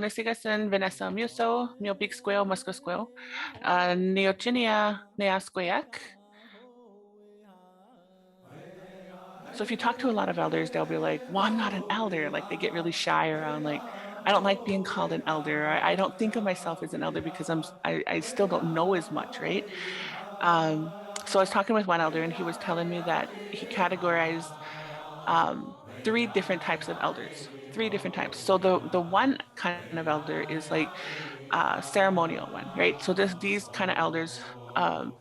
Nasigasan Vanessa Omeasoo, Neobig Squale, Musco Squale, Neoginia Neasqueac. So if you talk to a lot of elders, they'll be like, well, I'm not an elder. Like they get really shy around like, I don't like being called an elder. I don't think of myself as an elder because I still don't know as much, right? Um, so I was talking with one elder and he was telling me that he categorized three different types of elders, three different types. So the one kind of elder is like ceremonial one, right? So these kind of elders, um,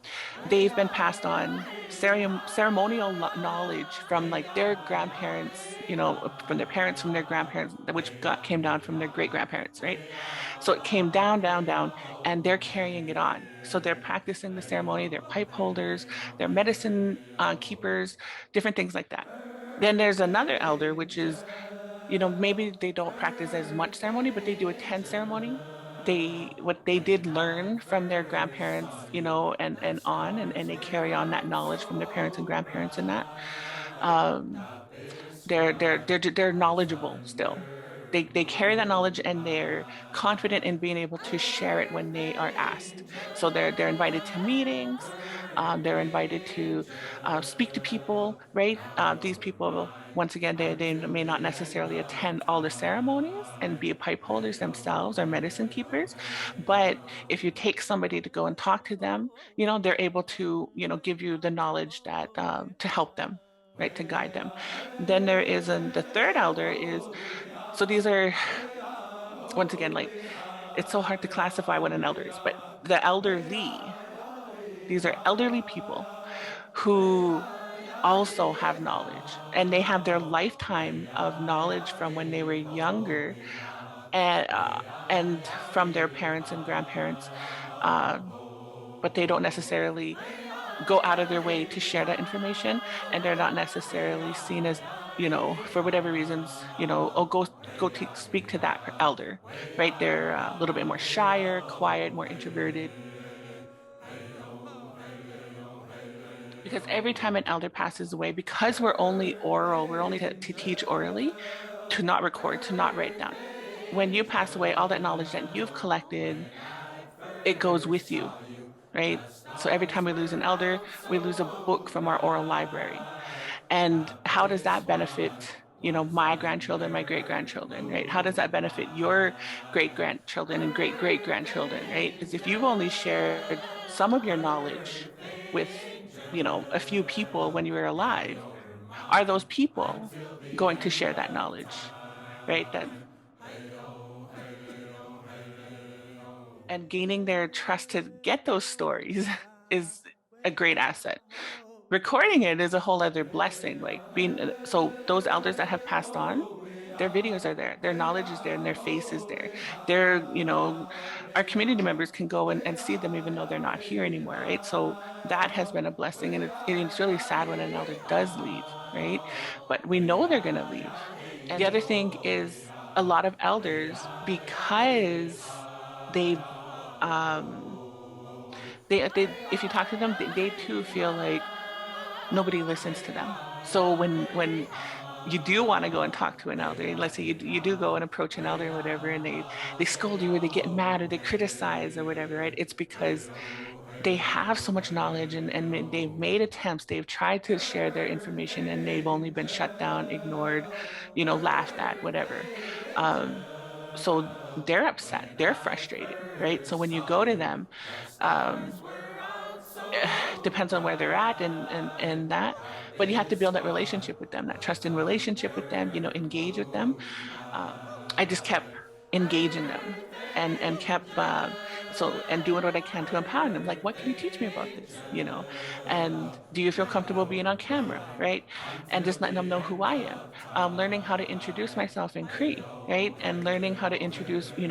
they've been passed on ceremonial knowledge from like their grandparents, from their parents, from their grandparents, which came down from their great grandparents, right? So it came down, down, down, and they're carrying it on. So they're practicing the ceremony, they're pipe holders, they're medicine keepers, different things like that. Then there's another elder, which is maybe they don't practice as much ceremony, but they do attend ceremony. What they did learn from their grandparents, and on, and they carry on that knowledge from their parents and grandparents and that. Um, they're knowledgeable still. They carry that knowledge and they're confident in being able to share it when they are asked. So they're invited to meetings, they're invited to speak to people, right? These people, once again, they may not necessarily attend all the ceremonies and be pipe holders themselves or medicine keepers, but if you take somebody to go and talk to them, they're able to give you the knowledge that to help them, right, to guide them. Then there is the third elder is, so these are, once again, like it's so hard to classify what an elder is, but the elderly, these are elderly people who also have knowledge and they have their lifetime of knowledge from when they were younger, and from their parents and grandparents, uh, but they don't necessarily go out of their way to share that information, and they're not necessarily seen as, for whatever reasons, oh, speak to that elder, right? They're a little bit more shyer, quiet, more introverted, because every time an elder passes away, because we're only oral, we're only to teach orally, to not record, to not write down. When you pass away, all that knowledge that you've collected, it goes with you, right? So every time we lose an elder, we lose a book from our oral library. And how does that benefit, my grandchildren, my great grandchildren, right? How does that benefit your great grandchildren and great great grandchildren, right? Because if you've only shared some of your knowledge with, a few people when you were alive, are those people going to share that knowledge, right? That and gaining their trust to get those stories is a great asset. Recording it is a whole other blessing. Like being, so those elders that have passed on, their videos are there, their knowledge is there, and their face is there. They're, our community members can go and see them even though they're not here anymore, right? So that has been a blessing. And it's really sad when an elder does leave, right? But we know they're going to leave. And the other thing is a lot of elders, because they've, um, if you talk to them, they too feel like nobody listens to them. So when you do want to go and talk to an elder, and let's say you do go and approach an elder or whatever, and they scold you or they get mad or they criticize or whatever, right? It's because they have so much knowledge, and they've made attempts, they've tried to share their information, and they've only been shut down, ignored, laughed at, whatever. Um, so they're upset, they're frustrated, right? So when you go to them, um, depends on where they're at, and that, but you have to build that relationship with them, that trust and relationship with them, engage with them. um, I just kept engaging them, and kept, and doing what I can to empower them. Like, what can you teach me about this? And do you feel comfortable being on camera, right? And just letting them know who I am. Learning how to introduce myself in Cree, right? And learning how to introduce, who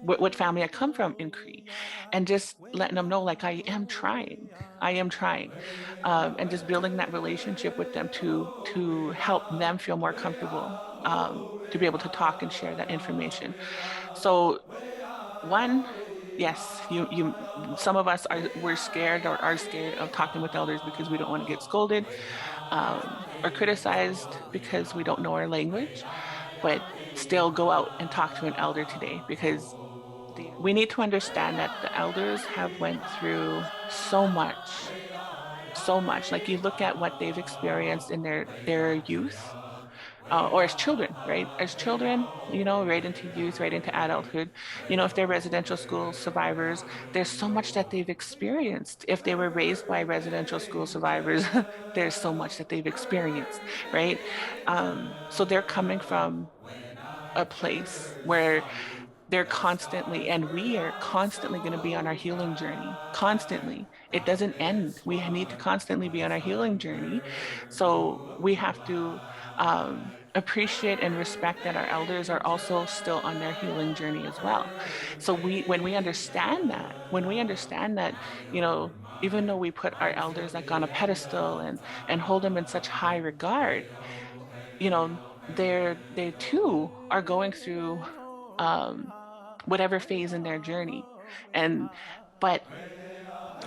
what family I come from in Cree, and just letting them know, like, I am trying, and just building that relationship with them to help them feel more comfortable, to be able to talk and share that information. So one, yes, some of us we're scared or are scared of talking with elders because we don't want to get scolded, or criticized because we don't know our language. but still go out and talk to an elder today because we need to understand that the elders have went through so much. Like you look at what they've experienced in their youth, or as children, right? As children, right into youth, right into adulthood. If they're residential school survivors, there's so much that they've experienced. If they were raised by residential school survivors, there's so much that they've experienced, right? So they're coming from a place where they're constantly, and we are constantly going to be on our healing journey, constantly. It doesn't end. We need to constantly be on our healing journey. So we have to appreciate and respect that our elders are also still on their healing journey as well. So when we understand that, even though we put our elders like on a pedestal and hold them in such high regard, they too are going through um, whatever phase in their journey, and but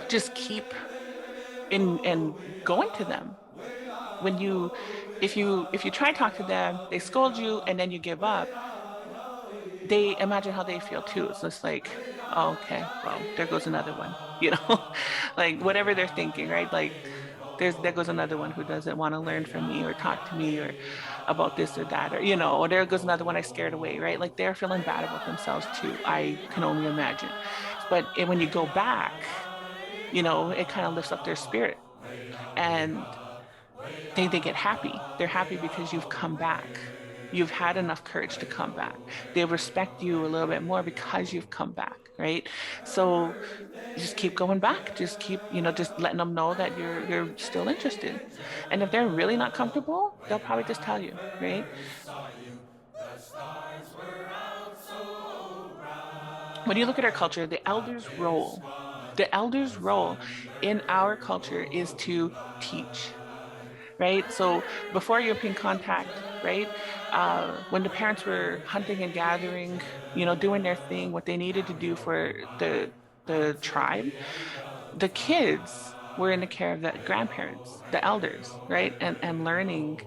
just keep in and going to them. When you if you try to talk to them, they scold you and then you give up. They imagine how they feel too. So it's like, oh, okay, well, there goes another one, like whatever they're thinking, right? Like there goes another one who doesn't want to learn from me or talk to me or about this or that, or there goes another one I scared away, right? Like they're feeling bad about themselves too. I can only imagine. But when you go back, it kind of lifts up their spirit and they get happy. They're happy because you've come back. You've had enough courage to come back. They respect you a little bit more because you've come back, right? So just keep going back. Just keep, just letting them know that you're still interested. And if they're really not comfortable, they'll probably just tell you, right? saw you. The stars were out so When you look at our bright. culture, A big squad the elders' was role in under our culture is to teach, moonlight. right? So before European contact, right? When the parents were hunting and gathering, doing their thing, what they needed to do for the tribe, the kids were in the care of the grandparents, the elders, right? And learning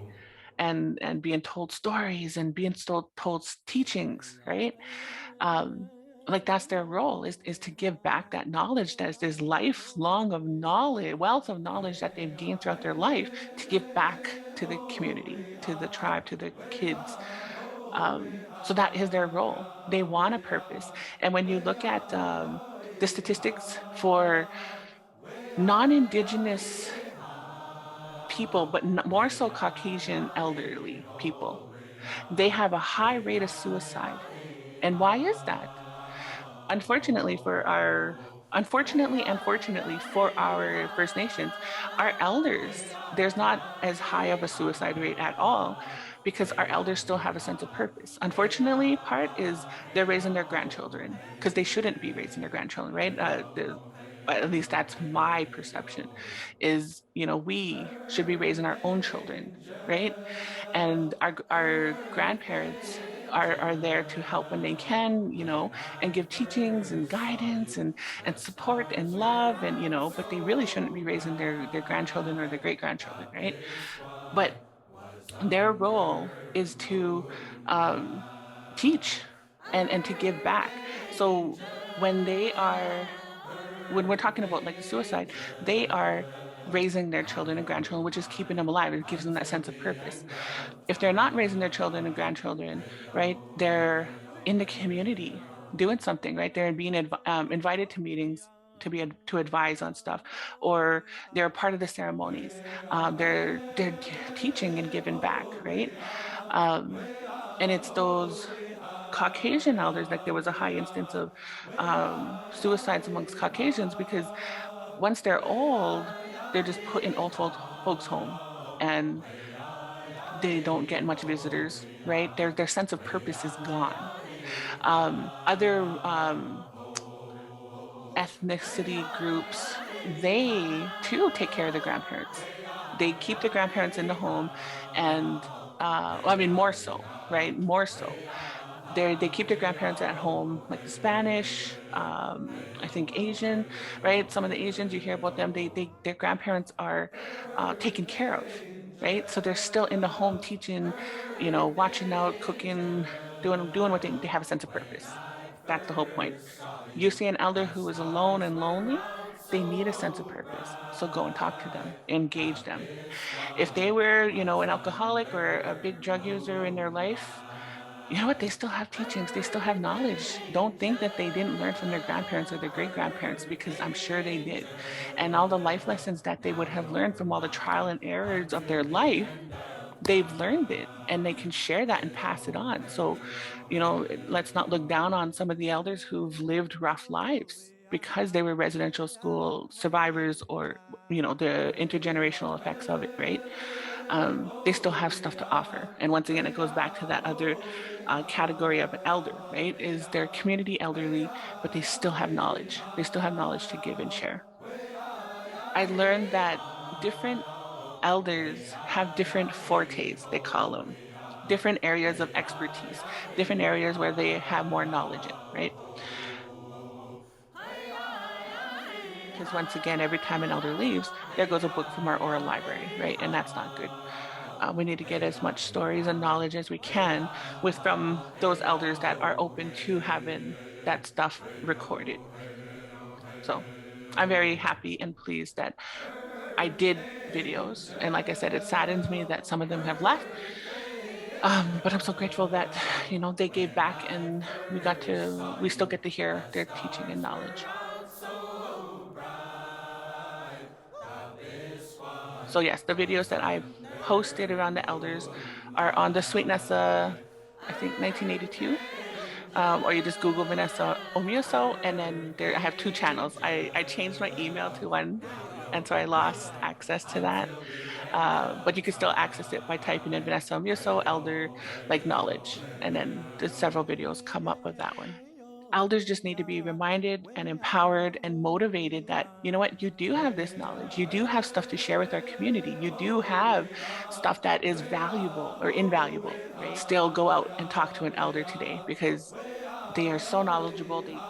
and being told stories and being told teachings, right? um, like that's their role is to give back that knowledge that is this lifelong of knowledge, wealth of knowledge that they've gained throughout their life to give back to the community, to the tribe, to the kids. So that is their role. They want a purpose. And when you look at the statistics for non-Indigenous people, but more so Caucasian elderly people, they have a high rate of suicide. And why is that? unfortunately for our Unfortunately and fortunately for our First Nations, our elders, there's not as high of a suicide rate at all because our elders still have a sense of purpose. Unfortunately, part is they're raising their grandchildren because they shouldn't be raising their grandchildren, right? At least that's my perception, is, we should be raising our own children, right? And our grandparents are there to help when they can, and give teachings and guidance and support and love, and but they really shouldn't be raising their grandchildren or their great grandchildren, right? Big squad But was their role under is to um, moonlight. teach and to give back. So when they are when we're talking about like the suicide, they are raising their children and grandchildren, which is keeping them alive. It gives them that sense of purpose. If they're not raising their children and grandchildren, right, they're in the community doing something, right? They're being invited to meetings to advise on stuff, or they're a part of the ceremonies. They're teaching and giving back, right? Um, and it's those Caucasian elders, like there was a high instance of suicides amongst Caucasians because once they're old, they're just put in folks' home and they don't get much visitors, right? Their sense of purpose is gone. Other ethnicity groups, they too take care of the grandparents. They keep the grandparents in the home, and well, I mean, more so, right? More so they keep their grandparents at home, like the Spanish, I think Asian, right? Some of the Asians you hear about them, their grandparents are taken care of. right? So they're still in the home teaching, watching out, cooking, doing what they have a sense of purpose. That's the whole point. You see an elder who is alone and lonely, they need a sense of purpose. So go and talk to them, engage them. If they were, an alcoholic or a big drug user in their life, you know what? They still have teachings, they still have knowledge. Don't think that they didn't learn from their grandparents or their great grandparents, because I'm sure they did. And all the life lessons that they would have learned from all the trial and errors of their life, they've learned it and they can share that and pass it on. So, let's not look down on some of the elders who've lived rough lives because they were residential school survivors, or, the intergenerational effects of it, right? They still have stuff to offer. And once again, it goes back to that other category of an elder, right? Is they're community elderly, but they still have knowledge. They still have knowledge to give and share. I learned that different elders have different fortes, they call them, different areas of expertise, different areas where they have more knowledge in, right? Because once again, every time an elder leaves, there goes a book from our oral library, right? And that's not good. We need to get as much stories and knowledge as we can from those elders that are open to having that stuff recorded. So I'm very happy and pleased that I did videos. And like I said, it saddens me that some of them have left. But I'm so grateful that, they gave back and we still get to hear their teaching and knowledge. out so bright. This one So yes, the videos that I've posted around the elders are on the Sweetness, I think 1982. Or you just Google Vanessa Omeasoo, and then there I have two channels. I changed my email to one, and so I lost access to that. But you can still access it by typing in Vanessa Omeasoo Elder like knowledge, and then there's several videos come up with that one. Elders just need to be reminded and empowered and motivated that, you know what, you do have this knowledge. You do have stuff to share with our community. You do have stuff that is valuable or invaluable, right? Still go out and talk to an elder today because they are so knowledgeable. They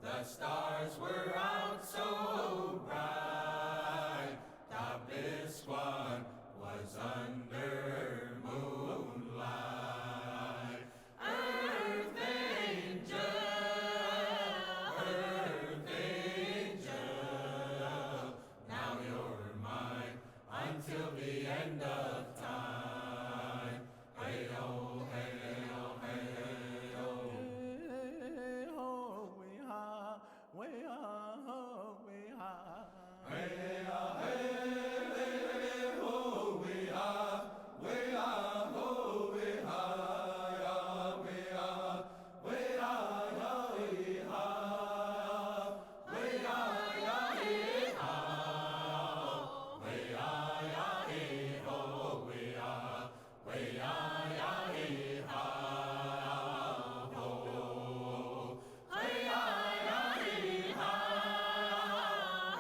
the stars were out so bright. The best one was under moonlight. Earth angel, earth angel, now you're mine until the end of time. Hey oh, hey oh, hey oh. Hey oh, we ha, we ha, we ha. Hey ah, hey oh, we ha, we ha, oh, we ha, ya, we ha, we ha, ya, we ha, we ha, ya, we ha, we ha, ya, we ho, we ha, we ha, ya, we ha, ho. Hey ah, ya, we ha,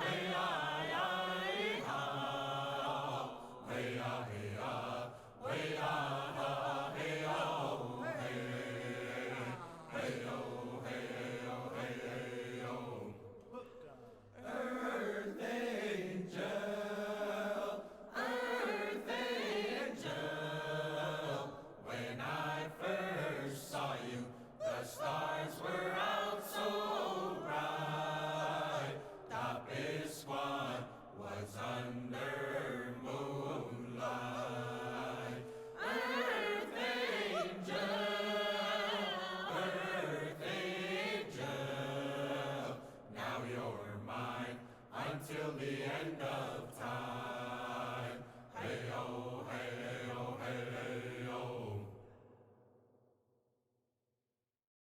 hey ah, ya, we ha, hey ah, hey ah, we ah, hey oh, hey oh, hey oh, hey oh. Earth angel, earth angel, when I first saw you, the stars were out so bright. The best one was under moonlight. Earth angel, earth angel, now you're mine until the